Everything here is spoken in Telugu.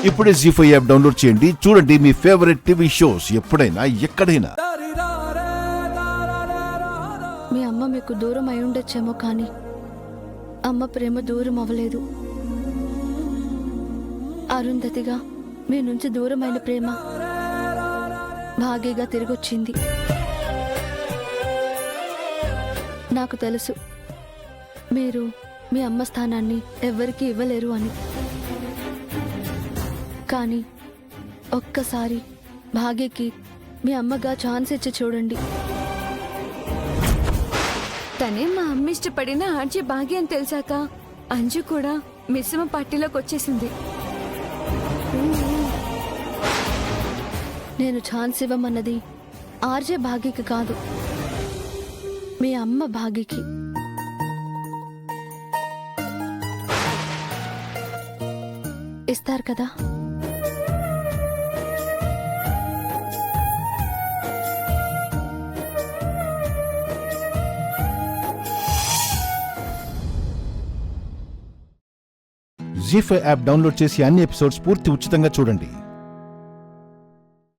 ఇప్పుడే జీ5 యాప్ డౌన్లోడ్ చేయండి. చూడండి మీ ఫేవరెట్ టీవీ షోస్ ఎప్పుడైనా ఎక్కడైనా. మీ అమ్మ మీకు దూరం అయి ఉండొచ్చేమో, కానీ అమ్మ ప్రేమ దూరం అవ్వలేదు. అరుంధతిగా మీ నుంచి దూరమైన ప్రేమ భాగీగా తిరిగొచ్చింది. నాకు తెలుసు మీరు మీ అమ్మ స్థానాన్ని ఎవ్వరికీ ఇవ్వలేరు అని. కానీ ఒక్కసారి భాగ్యకి మీ అమ్మగా ఛాన్స్ ఇచ్చి చూడండి. తనే మా అమ్మ ఇష్టపడిన ఆర్జే భాగ్య అని తెలిసాక అంజు కూడా మిశ్రమ పార్టీలోకి వచ్చేసింది. నేను ఛాన్స్ ఇవ్వమన్నది ఆర్జే భాగ్యకి కాదు, మీ అమ్మ భాగ్యకి. ఇస్తారు కదా? జీ5 యాప్ డౌన్లోడ్ చేసి అన్ని ఎపిసోడ్స్ పూర్తి ఉచితంగా చూడండి.